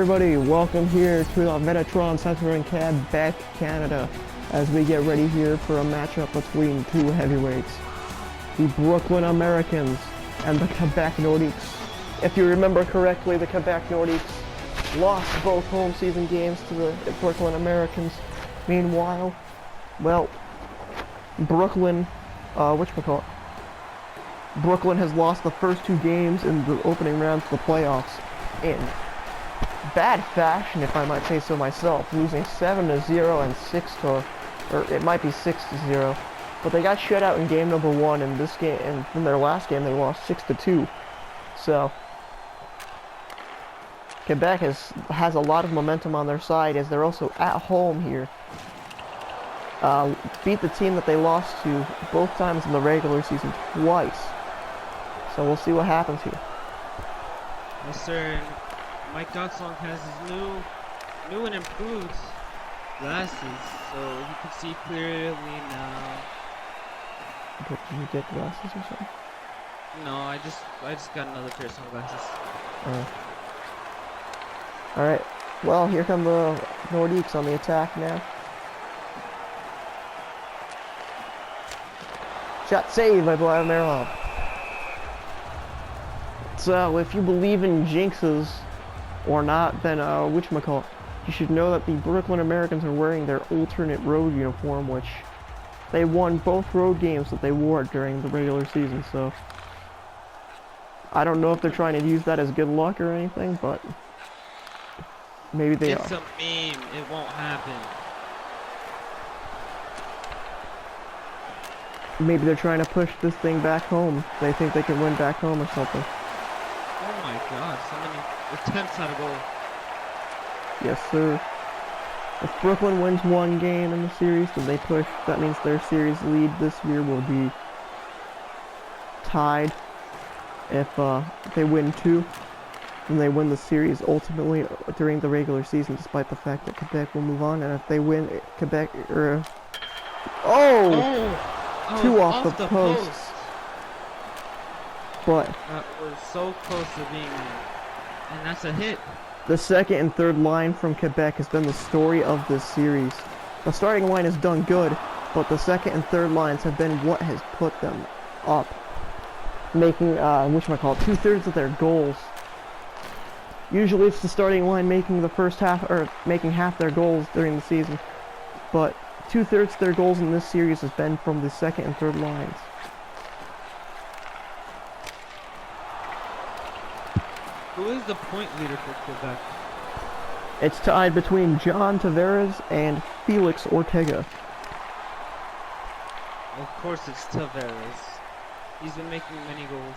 everybody, welcome here to the Metatron Center in Quebec, Canada, as we get ready here for a matchup between two heavyweights, the Brooklyn Americans and the Québec Nordiques. If you remember correctly, the Québec Nordiques lost both home season games to the Brooklyn Americans. Meanwhile, well, Brooklyn has lost the first two games in the opening round to the playoffs in bad fashion, if I might say so myself, losing 7-0 and 6-0, or it might be 6-0, but they got shut out in game number 1, and this game, and in their last game they lost 6-2. So Quebec has a lot of momentum on their side, as they're also at home here. Beat the team that they lost to both times in the regular season twice. So we'll see what happens here. Yes, sir. Mike Dotsong has his new and improved glasses, so he can see clearly now. Did you get glasses or something? No, I just got another pair of sunglasses. Alright, well, here come the Nordiques on the attack now. Shot saved by Vladimir. So, if you believe in jinxes or not, then whatchamacallit, you should know that the Brooklyn Americans are wearing their alternate road uniform, which they won both road games that they wore during the regular season, so I don't know if they're trying to use that as good luck or anything, but maybe they are. It's a meme, it won't happen. Maybe they're trying to push this thing back home. They think they can win back home or something. Oh my god, so many attempts at a goal. Yes, sir. If Brooklyn wins one game in the series, then they push. That means their series lead this year will be tied. If they win two, then they win the series ultimately during the regular season, despite the fact that Quebec will move on. And if they win, Quebec two off the post. But that was so close to being, and that's a hit. The second and third line from Quebec has been the story of this series. The starting line has done good, but the second and third lines have been what has put them up, making two-thirds of their goals. Usually it's the starting line making the first half, or making half their goals during the season, but two-thirds of their goals in this series has been from the second and third lines. Who is the point leader for Quebec? It's tied between John Tavares and Felix Ortega. Of course it's Tavares. He's been making many goals.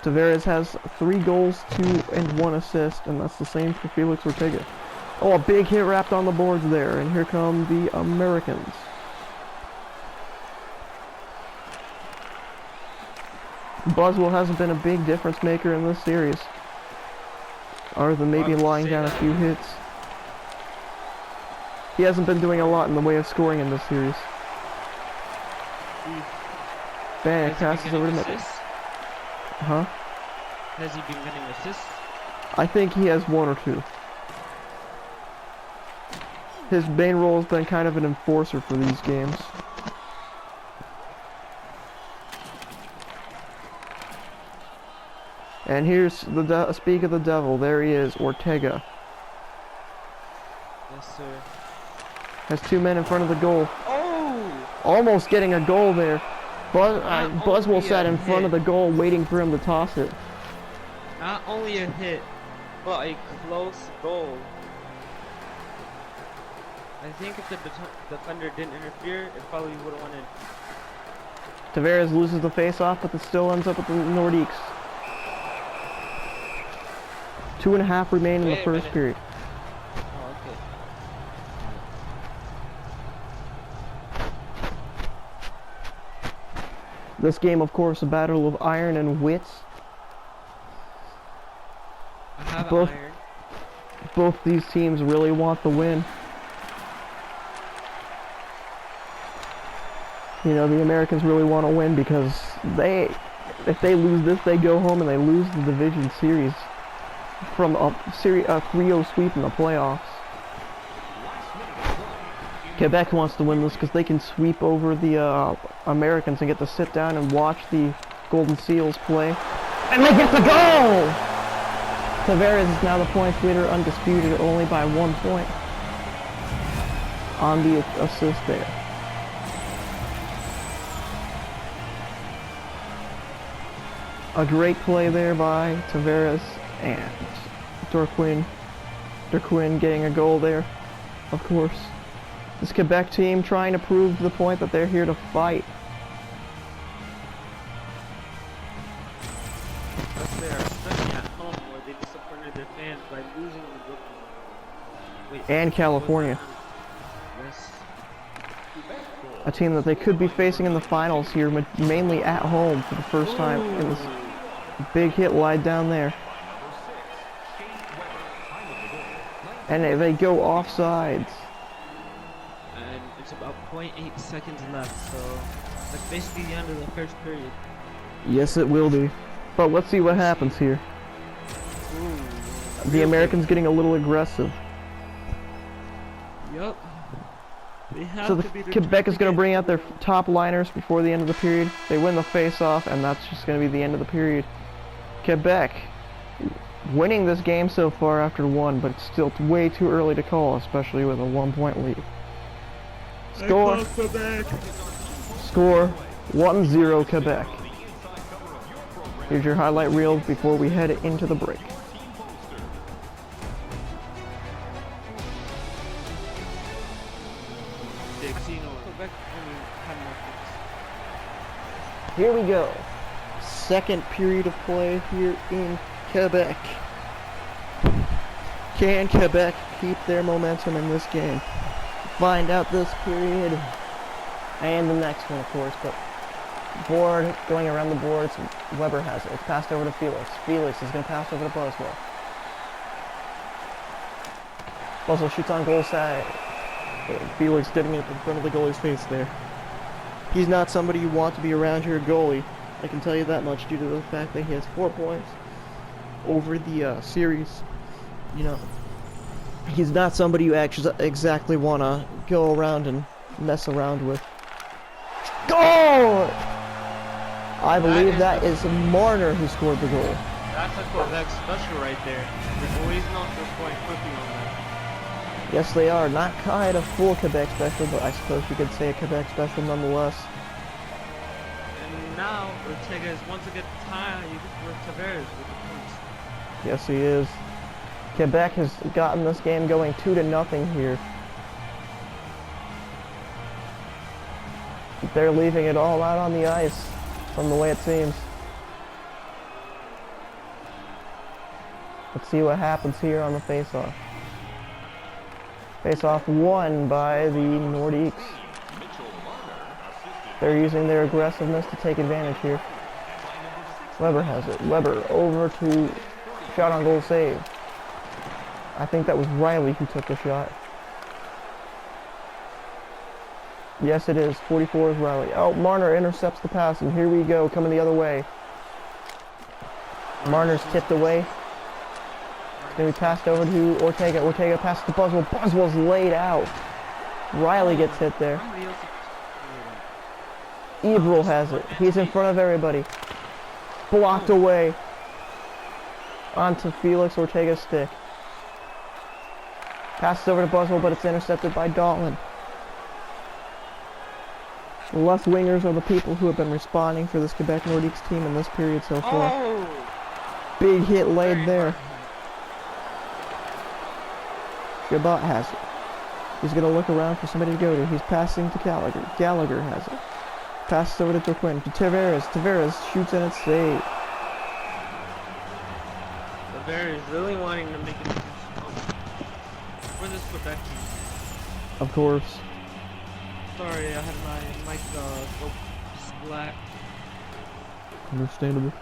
Tavares has 3 goals, 2 and 1 assist, and that's the same for Felix Ortega. Oh, a big hit wrapped on the boards there, and here come the Americans. Buswell hasn't been a big difference maker in this series, other than maybe lying down a few hits. He hasn't been doing a lot in the way of scoring in this series. Bang, passes over to Mitchell. Huh? Has he been getting assists? I think he has 1 or 2. His main role has been kind of an enforcer for these games. And here's the speak of the devil. There he is, Ortega. Yes, sir. Has 2 men in front of the goal. Oh! Almost getting a goal there. Buswell sat in front of the goal waiting for him to toss it. Not only a hit, but a close goal. I think if the defender didn't interfere, it probably would have won in. Tavares loses the face-off, but it still ends up with the Nordiques. 2.5 remain in the first period. Oh, okay. This game, of course, a battle of iron and wits. I have iron. Both these teams really want the win. You know, the Americans really want to win because if they lose this, they go home and they lose the division series. from a 3-0 sweep in the playoffs. Quebec wants to win this because they can sweep over the Americans and get to sit down and watch the Golden Seals play. And they get the goal! Tavares is now the points leader, undisputed, only by 1 point on the assist there. A great play there by Tavares and Dorquin getting a goal there, of course. This Quebec team trying to prove to the point that they're here to fight. Plus they are stuck at home where they disappointed their fans by losing the Brooklyn. Wait, And California. Yes. A team that they could be facing in the finals here, mainly at home for the first time in this big hit wide down there. And they go offsides. And it's about 0.8 seconds left, so that's basically the end of the first period. Yes, it will be. But let's see what happens here. Ooh, The Americans getting a little aggressive. Yup. They have So to the be Quebec is going to determined bring out their top liners before the end of the period. They win the face-off, and that's just going to be the end of the period. Quebec winning this game so far after 1, but it's still way too early to call, especially with a 1-point lead. Score 1-0 Quebec. Here's your highlight reel before we head into the break. Quebec only had more points. Here we go. Second period of play here in Quebec. Can Quebec keep their momentum in this game? Find out this period and the next one, of course. But board going around the boards. Weber has it. It's passed over to Felix. Felix is going to pass over to Boswell. Boswell shoots on goal side. Felix getting it in front of the goalie's face there. He's not somebody you want to be around your goalie. I can tell you that much due to the fact that he has 4 points over the series. You know, he's not somebody you actually exactly want to go around and mess around with. Goal! I believe that is Marner who scored the goal. That's a Quebec special right there. They're always known for scoring quickly on that. Yes, they are. Not quite a full Quebec special, but I suppose you could say a Quebec special nonetheless. And now Ortega is once again tied for Tavares with the points. Yes, he is. Quebec has gotten this game going 2-0 here. They're leaving it all out on the ice, from the way it seems. Let's see what happens here on the face-off. Face-off won by the Nordiques. They're using their aggressiveness to take advantage here. Weber has it. Weber over to shot on goal save. I think that was Riley who took the shot. Yes, it is. 44 is Riley. Oh, Marner intercepts the pass, and here we go, coming the other way. Marner's tipped away. It's going to be passed over to Ortega. Ortega passes to Boswell. Boswell's laid out. Riley gets hit there. Ebrel has it. He's in front of everybody. Blocked away. Onto Felix Ortega's stick. Passes over to Boswell, but it's intercepted by Dahlin. The left wingers are the people who have been responding for this Quebec Nordiques team in this period so far. Oh! Big hit laid there. Gabot has it. He's going to look around for somebody to go to. He's passing to Gallagher. Gallagher has it. Passes over to Turquin. To Tavares. Tavares shoots and it's saved. Tavares really wanting to make it for this Quebec team. Of course. Sorry, I had my mic go splat. Understandable.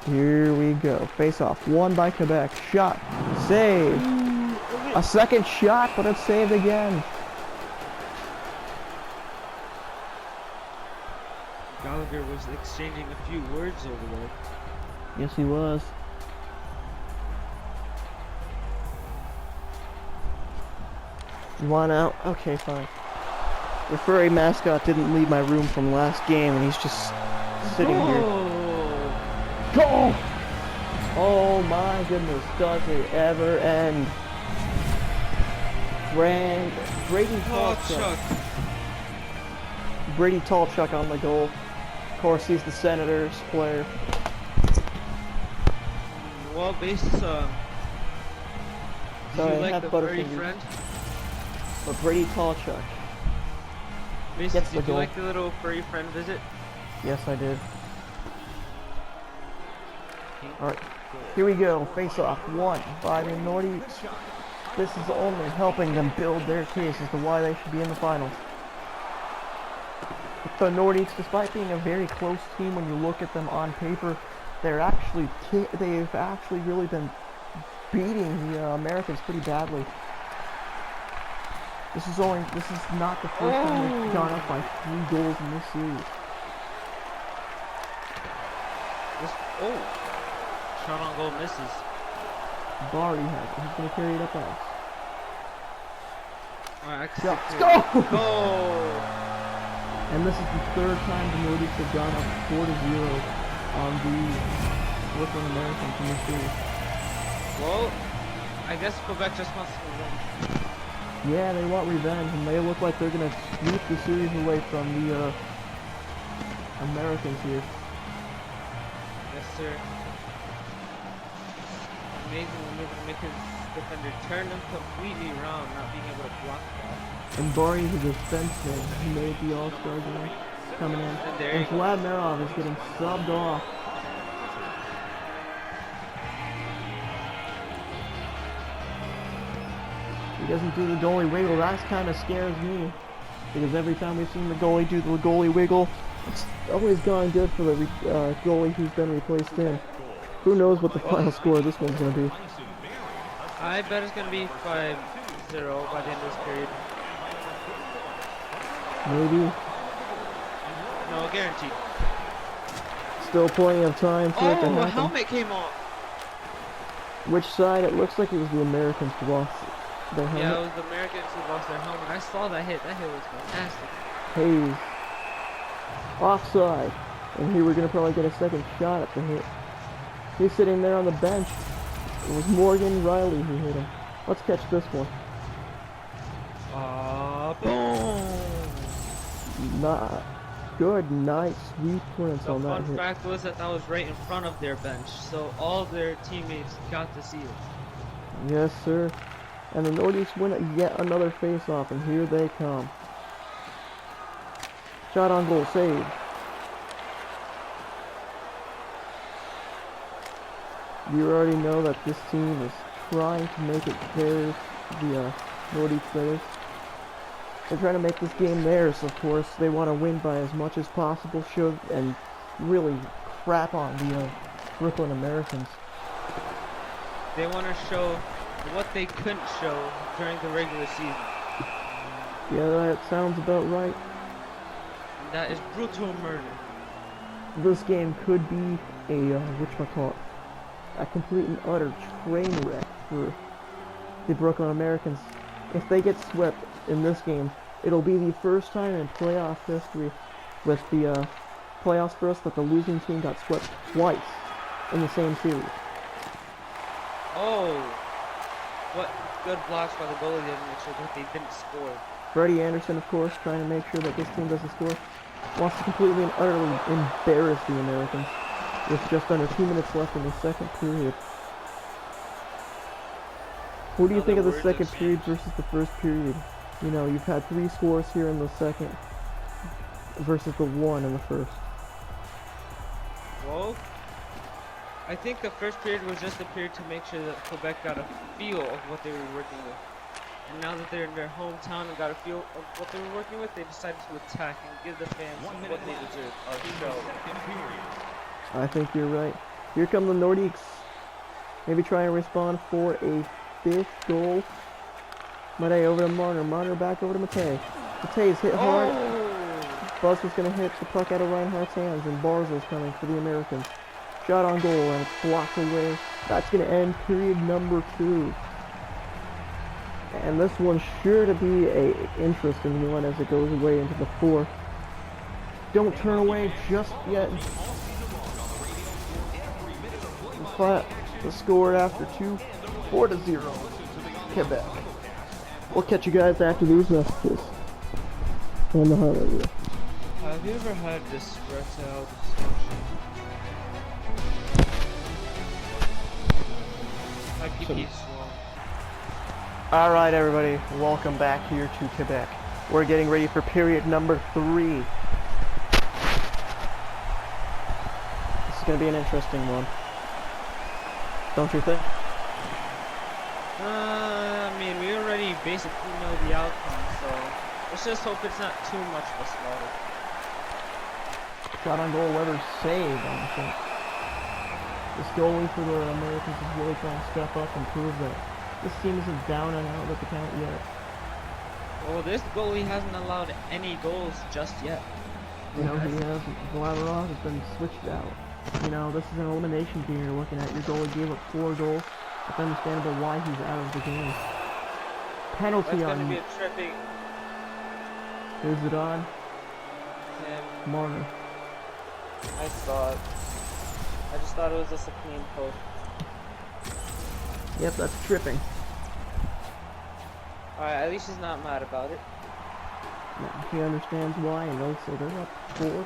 Here we go. Face off. Won by Quebec. Shot. Save. A second shot, but it's saved again. Gallagher Burger was exchanging a few words over there. Yes, he was. You want out? Okay, fine. The furry mascot didn't leave my room from last game, and he's just sitting here. Go! Oh my goodness, does it ever end? Brady Tallchuck. Brady Tallchuck on the goal. Of course, he's the Senators player. Well, Base, did Sorry, you I like have the furry Butterfingers. friend? But Brady Tallchuck. Base, Gets the did you goal. like the little furry friend visit? Yes, I did. Alright, here we go. Face off. Won by the Nordiques. This is only helping them build their case as to why they should be in the finals. The Nordiques, despite being a very close team when you look at them on paper, they've actually really been beating the Americans pretty badly. This is not the first time they've gone up by 3 goals in this series. Shot on goal misses. Barry has it. He's going to carry it up ice. Alright, Let's go! Goal! And this is the 3rd time the Nordiques have gone up 4-0 on the Brooklyn Americans in this series. Well, I guess Quebec just wants to win. Yeah, they want revenge, and they look like they're going to sweep the series away from the Americans here. Yes, sir. Amazing maneuver to make his defender turn him completely around, not being able to block that. And Barry, the defenseman, he made the All-Star game coming in. And Vladimirov is getting subbed off. He doesn't do the goalie wiggle. That kind of scares me, because every time we've seen the goalie do the goalie wiggle, it's always gone good for the goalie who's been replaced in. Who knows what the final score of this one's going to be? I bet it's going to be 5-0 by the end of this period. Maybe. No, guaranteed. Still plenty of time for it to Oh, a happen. helmet came off. Which side? It looks like it was the Americans who lost their helmet. Yeah, it was the Americans who lost their helmet. I saw that hit. That hit was fantastic. Hayes. Offside. And here we're going to probably get a second shot at the hit. He's sitting there on the bench. It was Morgan Riley who hit him. Let's catch this one. Boom! Not good, nice, sweet clearance The on that fun hit. fact was that was right in front of their bench, so all their teammates got to see it. Yes, sir. And the Nordiques win yet another face-off, and here they come. Shot on goal, save. You already know that this team is trying to make it theirs, the Nordiques that is. They're trying to make this game theirs, of course. They want to win by as much as possible, and really crap on the Brooklyn Americans. They want to show what they couldn't show during the regular season. Yeah, that sounds about right. And that is brutal murder. This game could be a, a complete and utter train wreck for the Brooklyn Americans. If they get swept in this game, it'll be the first time in playoff history with the playoffs for us that the losing team got swept twice in the same series. Oh, what good blocks by the goalie to make sure that they didn't score. Freddie Anderson, of course, trying to make sure that this team doesn't score, wants to completely and utterly embarrass the Americans with just under 2 minutes left in the second period. What do you think of the second period versus the first period? You know, you've had 3 scores here in the second versus the 1 in the first. Well, I think the first period was just a period to make sure that Quebec got a feel of what they were working with. And now that they're in their hometown and got a feel of what they were working with, they decided to attack and give the fans what they deserve, a show. I think you're right. Here come the Nordiques. Maybe try and respond for a 5th goal. Matei over to Marner. Marner back over to Matei. Matei's hit hard. Buzz was going to hit the puck out of Reinhardt's hands, and Barzil's coming for the Americans. Shot on goal, and it's blocked away. That's going to end period number 2. And this one's sure to be a interesting one as it goes away into the 4th. Don't turn away just yet. The score after 2, 4-0, Quebec. We'll catch you guys after these messages on the highlight reel. Have you ever had this erectile dysfunction? My PP is small. Alright everybody, welcome back here to Quebec. We're getting ready for period number 3. This is going to be an interesting one. Don't you think? I mean, we already basically know the outcome, so let's just hope it's not too much of a slaughter. Shot on goal, Weber's save on the shot. This goalie for the Americans is really trying to step up and prove that this team isn't down and out with the count yet. Well, this goalie hasn't allowed any goals just yet. You know, he has. Vladarov has been switched out. You know, this is an elimination game you're looking at. Your goalie gave up 4 goals. It's understandable why he's out of the game. Penalty That's on... gonna be a tripping... Who's it on? Him. Marner. I saw it. I just thought it was just a clean post. Yep, that's tripping. Alright, at least he's not mad about it. Yeah, he understands why, and also they're up 4-0. You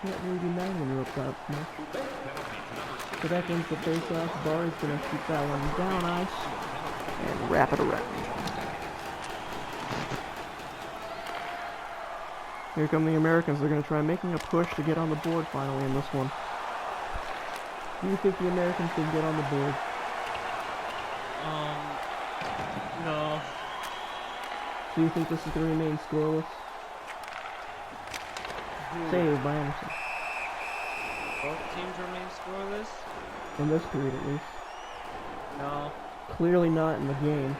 can't really be mad when you're up that much. So that ends the face-off. Barry's gonna shoot that one down ice and wrap it around. Here come the Americans. They're gonna try making a push to get on the board finally in this one. Do you think the Americans can get on the board? No. Do you think this is gonna remain scoreless? Saved by Anderson. Both teams remain scoreless? In this period, at least. No. Clearly not in the game.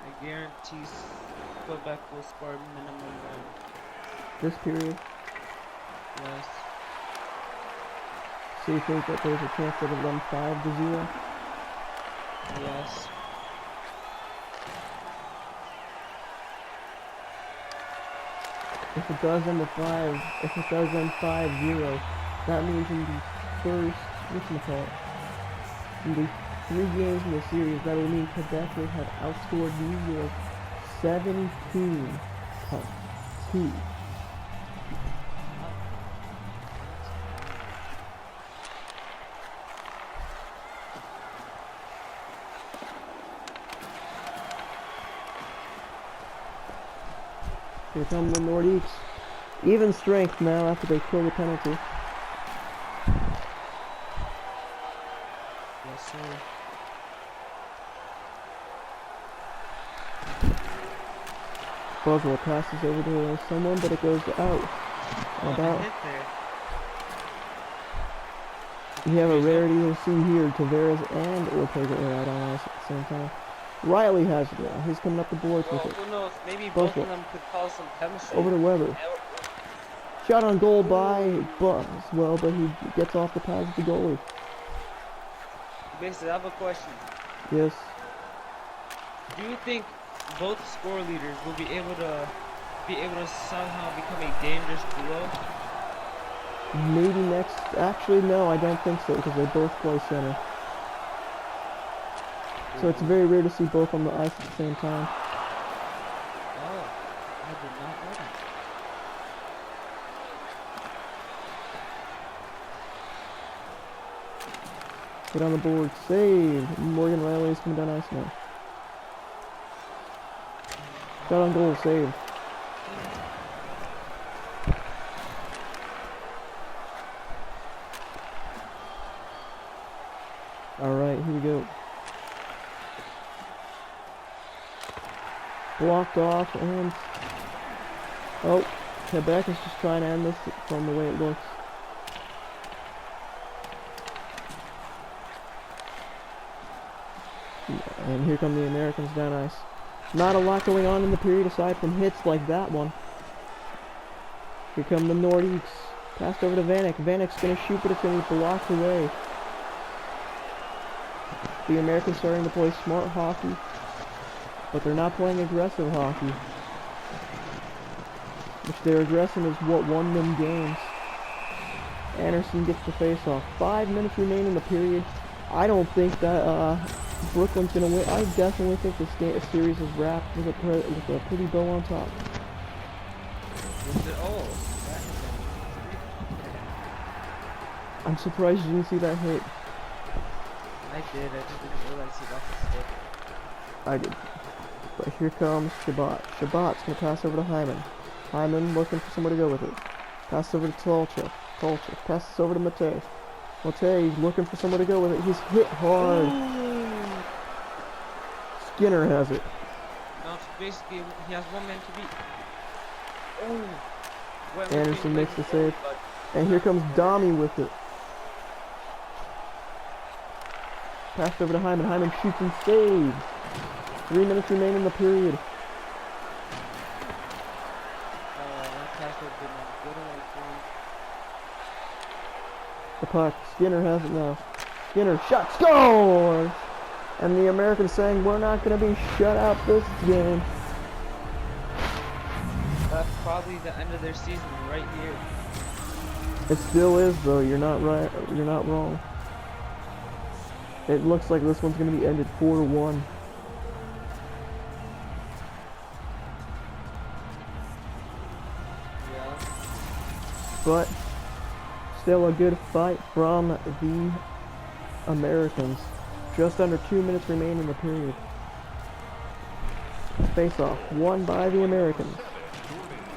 I guarantee Quebec will score minimum 1. This period. Yes. So you think that there's a chance that it'll run 5-0? Yes. If it does end 5-0, that means in the first, whatchamacallit, in the 3 games in the series, that will mean Quebec will have outscored New York 17-2. Here come the Nordiques. Even strength now after they kill the penalty. Yes, sir. Boswell passes over to someone, but it goes out. About. Hit there. We have a rarity we've seen here. Tavares and Ortega are out on ice at the same time. Riley has it now. He's coming up the boards with it. Who knows? Maybe both of them could cause some chemistry. Over to Weber. Shot on goal by Boswell, but he gets off the pads of the goalie. Basically, I have a question. Yes. Do you think both score leaders will be able to somehow become a dangerous duo? Maybe next. Actually, no, I don't think so, because they both play center. So it's very rare to see both on the ice at the same time. Oh, I did not know that. Get on the board, save. Morgan Riley is coming down ice now. Shot on goal, save. Alright, here we go. Blocked off, and... oh, Quebec is just trying to end this from the way it looks. And here come the Americans down ice. Not a lot going on in the period aside from hits like that one. Here come the Nordiques. Passed over to Vanek. Vanek's gonna shoot, but it's gonna be blocked away. The Americans starting to play smart hockey, but they're not playing aggressive hockey. Which their aggression is what won them games. Anderson gets the face-off. 5 minutes remain in the period. I don't think that Brooklyn's gonna win. I definitely think this series is wrapped with a pretty bow on top. I'm surprised you didn't see that hit. I did. I just didn't realize he lost his stick. I did. But here comes Shabbat. Shabbat's gonna pass over to Hyman. Hyman looking for somewhere to go with it. Pass over to Tolchuk. Tolchuk passes over to Matej. Matej looking for somewhere to go with it. He's hit hard. Skinner has it. No, basically he has one man to beat. Oh. Well, Anderson makes the save. And here comes Dami with it. Passed over to Hyman. Hyman shoots and saves. 3 minutes remain in the period. The puck. Skinner has it now. Skinner shot, scores! And the Americans saying we're not going to be shut out this game. That's probably the end of their season right here. It still is though. You're not right. You're not wrong. It looks like this one's going to be ended 4-1. Yeah. But still a good fight from the Americans. Just under 2 minutes remain in the period. Face-off won by the Americans.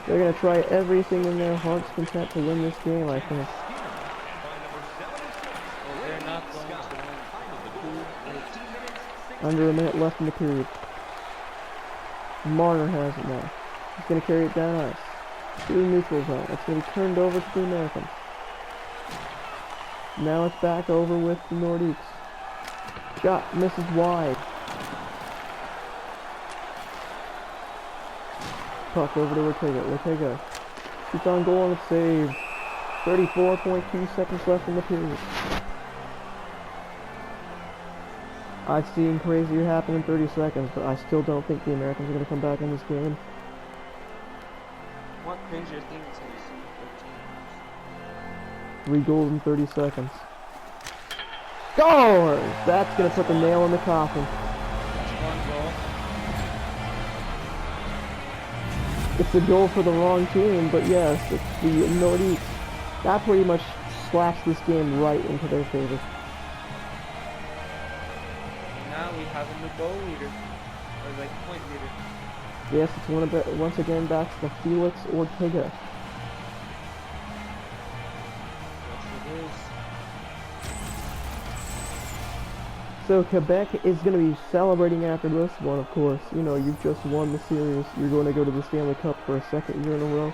They're going to try everything in their heart's content to win this game, I think. Well, they're not going to win. Under a minute left in the period. Marner has it now. He's going to carry it down ice. To the neutral zone. It's going to be turned over to the Americans. Now it's back over with the Nordiques. Shot misses wide. Puck over to Ortega. Ortega shoots on goal and it's saved. 34.2 seconds left in the period. I've seen crazier happen in 30 seconds, but I still don't think the Americans are going to come back in this game. What crazier things have you seen in 3 goals in 30 seconds. Scores! That's going to put the nail in the coffin. That's one goal. It's a goal for the wrong team, but yes, it's the Nordiques. That pretty much slaps this game right into their favor. Now we have a new goal leader, or like point leader. Yes, it's once again back to the Felix Ortega. Yes, it is. So Quebec is going to be celebrating after this one, of course. You know, you've just won the series. You're going to go to the Stanley Cup for a second year in a row.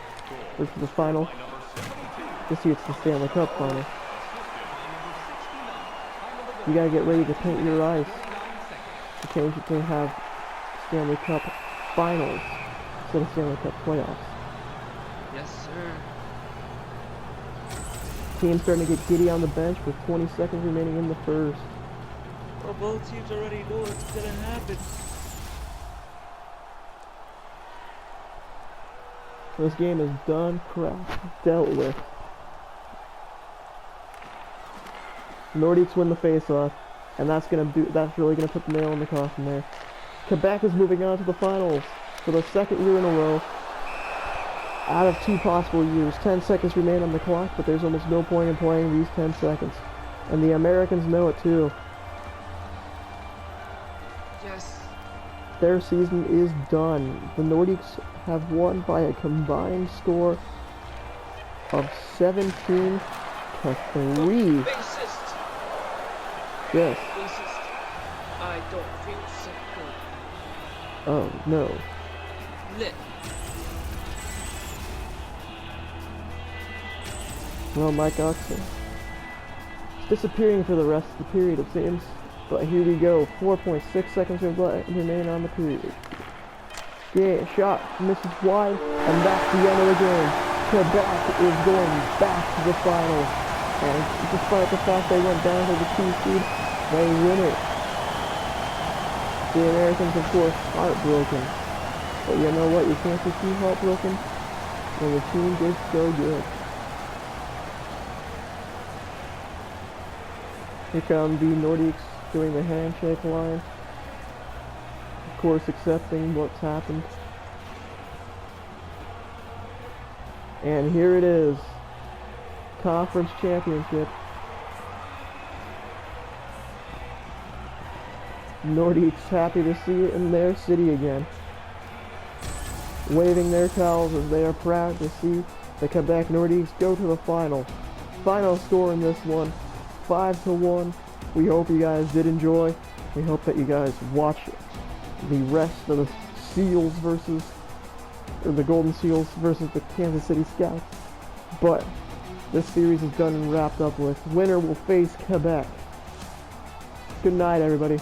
This is the final. This year it's the Stanley Cup final. You got to get ready to paint your ice. To change it to have Stanley Cup Finals instead of Stanley Cup playoffs. Yes, sir. Team's starting to get giddy on the bench with 20 seconds remaining in the first. Well, both teams already know what's gonna happen. This game is done, cracked, dealt with. Nordiques win the face-off, and that's really gonna put the nail in the coffin there. Quebec is moving on to the finals for the second year in a row. Out of 2 possible years, 10 seconds remain on the clock, but there's almost no point in playing these 10 seconds. And the Americans know it too. Yes. Their season is done. The Nordiques have won by a combined score of 17 to 3. Racist. Yes. Racist. I don't think so. Oh, no. Lit. Well, Mike Oxen. Disappearing for the rest of the period, it seems. But here we go. 4.6 seconds remain on the period. Shot misses wide, and that's the end of the game. Quebec is going back to the finals, and despite the fact they went down to the 2 seed, they win it. The Americans, of course, heartbroken, but you know what? You can't be too heartbroken when the team did so good. Here come the Nordiques doing the handshake line. Of course, accepting what's happened. And here it is. Conference championship. Nordiques happy to see it in their city again. Waving their towels as they are proud to see the Quebec Nordiques go to the final. Final score in this one, 5-1. We hope you guys did enjoy. We hope that you guys watch the rest of the Seals versus, or the Golden Seals versus the Kansas City Scouts. But this series is done and wrapped up with. Winner will face Quebec. Good night, everybody.